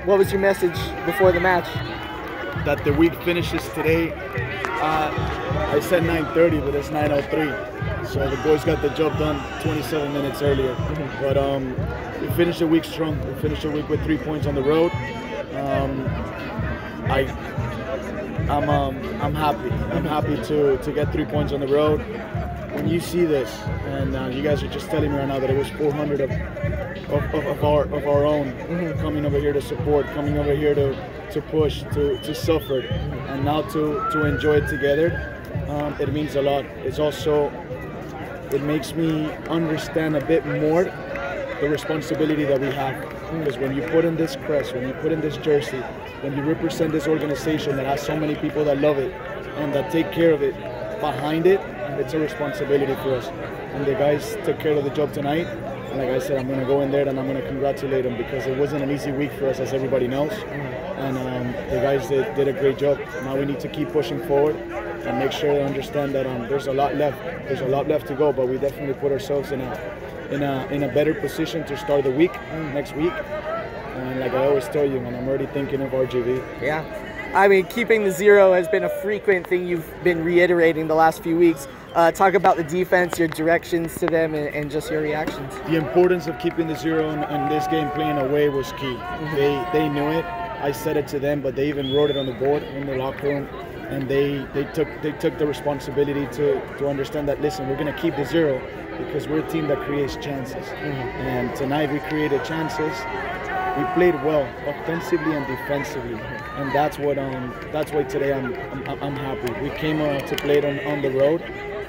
what was your message before the match? That the week finishes today. I said 9:30, but it's 9:03. So the boys got the job done 27 minutes earlier. But we finished the week strong. We finished the week with 3 points on the road. I'm happy. I'm happy to get 3 points on the road. When you see this, and you guys are just telling me right now that it was 400 of our own coming over here to support, coming over here to push, to suffer, and now to enjoy it together. It means a lot. It makes me understand a bit more the responsibility that we have. Because when you put in this crest, when you put in this jersey, when you represent this organization that has so many people that love it and that take care of it, behind it, it's a responsibility for us. And the guys took care of the job tonight. And like I said, I'm going to go in there and I'm going to congratulate them because it wasn't an easy week for us, as everybody knows. And the guys did a great job. Now we need to keep pushing forward and make sure they understand that there's a lot left. There's a lot left to go, but we definitely put ourselves in a better position to start the week next week. And like I always tell you, man, I'm already thinking of RGV. Yeah. I mean, keeping the 0 has been a frequent thing you've been reiterating the last few weeks. Talk about the defense, your directions to them, and just your reactions. The importance of keeping the 0 in this game playing away was key. They knew it. I said it to them, but they even wrote it on the board in the locker room. And they took the responsibility to understand that, listen, we're going to keep the 0 because we're a team that creates chances. And tonight we created chances. We played well, offensively and defensively, and that's why today I'm happy. We came to play it on the road,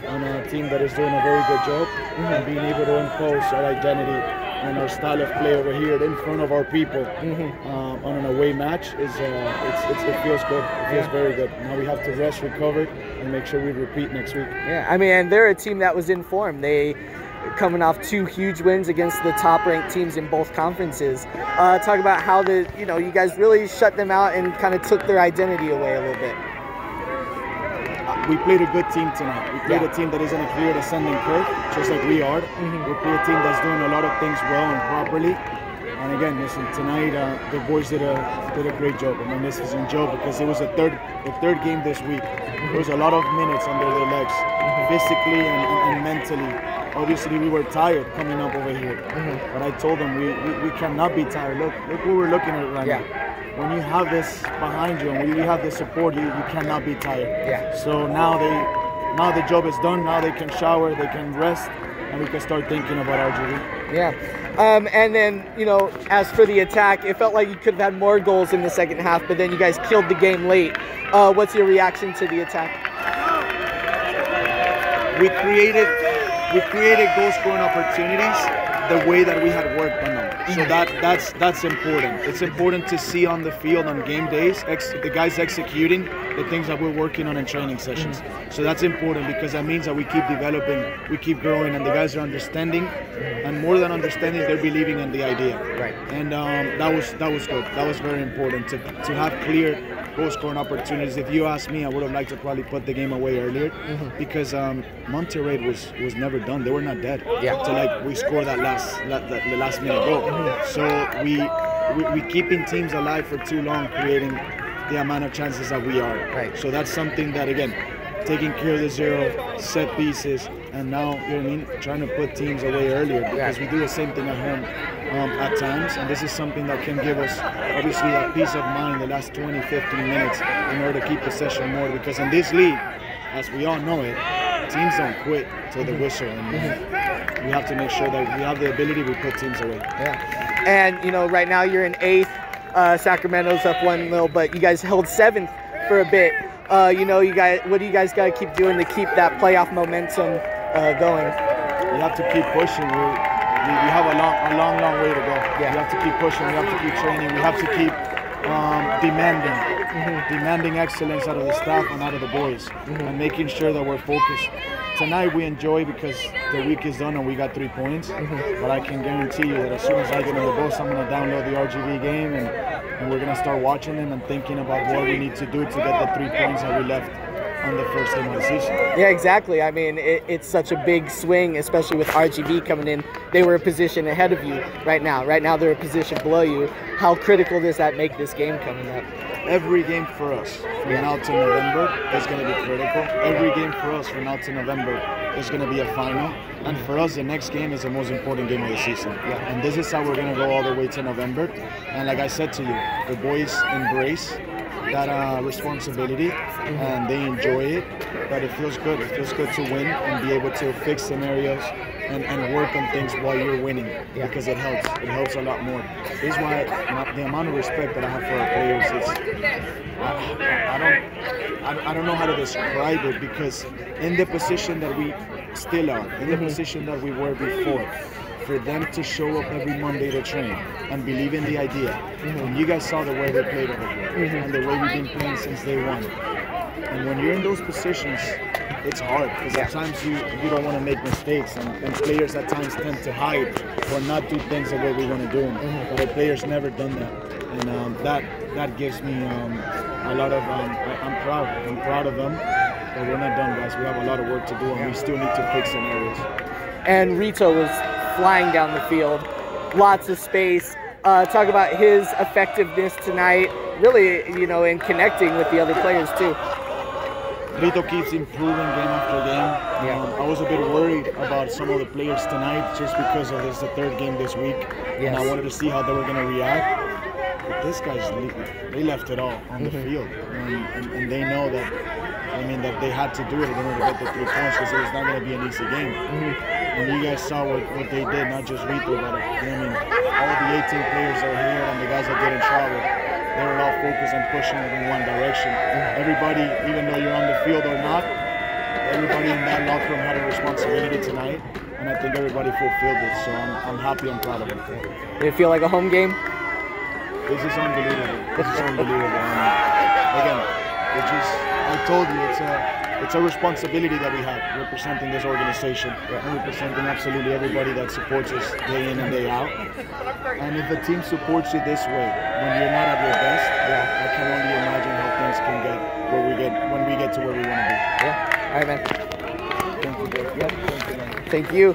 on a team that is doing a very good job, and being able to impose our identity and our style of play over here in front of our people on an away match it feels good. It feels very good. Now we have to rest, recover, and make sure we repeat next week. Yeah, I mean, and they're a team that was in form. They coming off 2 huge wins against the top-ranked teams in both conferences. Talk about how you guys really shut them out and kind of took their identity away a little bit. We played a good team tonight. We played a team that is in a clear descending curve, just like we are. We played a team that's doing a lot of things well and properly. And again, listen, tonight the boys did a great job. I mean, this is in job because it was the third game this week. There was a lot of minutes under their legs, physically and mentally. Obviously, we were tired coming up over here, but I told them we cannot be tired. Look what we're looking at right now. When you have this behind you and when you have the support, you cannot be tired. So now the job is done. Now they can shower, they can rest, and we can start thinking about RGV. Yeah. And then, as for the attack, it felt like you could have had more goals in the second half, but then you guys killed the game late. What's your reaction to the attack? We created goal-scoring opportunities the way that we had worked on them. So that's important. It's important to see on the field on game days the guys executing the things that we're working on in training sessions. So that's important because that means that we keep developing, we keep growing, and the guys are understanding. And more than understanding, they're believing in the idea. Right. And that was good. That was very important to have clear goal-scoring opportunities. If you ask me, I would have liked to probably put the game away earlier because Monterey was never done. They were not dead. Till we scored that the last minute goal. So we keeping teams alive for too long, creating the amount of chances that we are. Right. So that's something that, again, taking care of the 0, set pieces, and now, trying to put teams away earlier because we do the same thing at home at times, and this is something that can give us, obviously, that peace of mind the last 20, 15 minutes in order to keep possession more, because in this league, as we all know it, teams don't quit till the whistle, and we have to make sure that we have the ability to put teams away. Yeah. And, right now you're in 8th, Sacramento's up 1-0, but you guys held 7th for a bit. What do you guys got to keep doing to keep that playoff momentum going? We have to keep pushing. We have a long way to go. We have to keep pushing. We have to keep training. We have to keep demanding excellence out of the staff and out of the boys, and making sure that we're focused. Tonight we enjoy because the week is done and we got 3 points. But I can guarantee you that as soon as I get on the bus, I'm going to download the RGV game and we're going to start watching them and thinking about what we need to do to get the 3 points that we left on the first game of the season. Yeah, exactly. I mean, it's such a big swing, especially with RGV coming in. They were a position ahead of you right now. Right now, they're a position below you. How critical does that make this game coming up? Every game for us from now to November is going to be critical. Every game for us from now to November is going to be a final. And for us, the next game is the most important game of the season. And this is how we're going to go all the way to November. And like I said to you, the boys embrace that responsibility and they enjoy it. But it feels good. It feels good to win and be able to fix scenarios and work on things while you're winning, because it helps. It helps a lot more. This is why the amount of respect that I have for our players is, I don't know how to describe it, because in the position that we still are, in the position that we were before, for them to show up every Monday to train and believe in the idea. And you guys saw the way they played over here and the way we've been playing since day one. And when you're in those positions, it's hard, because at times you don't want to make mistakes, and players at times tend to hide or not do things the way we want to do them. But our players never done that, and that gives me a lot of I'm proud of them. But we're not done, guys. We have a lot of work to do, and we still need to fix some areas. And Rito was flying down the field, lots of space. Talk about his effectiveness tonight, really, in connecting with the other players too. Rito keeps improving game after game. I was a bit worried about some of the players tonight, just because of this the third game this week, and I wanted to see how they were going to react. But this guy's, they left it all on the field, and they know that, that they had to do it in order to get the 3 points, because it was not going to be an easy game. And you guys saw what they did, not just Rito, but all the 18 players that are here and the guys that didn't travel. They were all focused on pushing in one direction. Everybody, even though you're on the field or not, everybody in that locker room had a responsibility tonight, and I think everybody fulfilled it. So I'm happy, I'm proud of it. Did it feel like a home game? This is unbelievable. This is unbelievable. Again, I told you, it's a responsibility that we have, representing this organization and representing absolutely everybody that supports us day in and day out. And if the team supports you this way, when you're not at your best, I can only imagine how things can get when we get to where we want to be. Yeah. All right, man. Thank you, bro.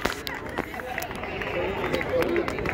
Thank you.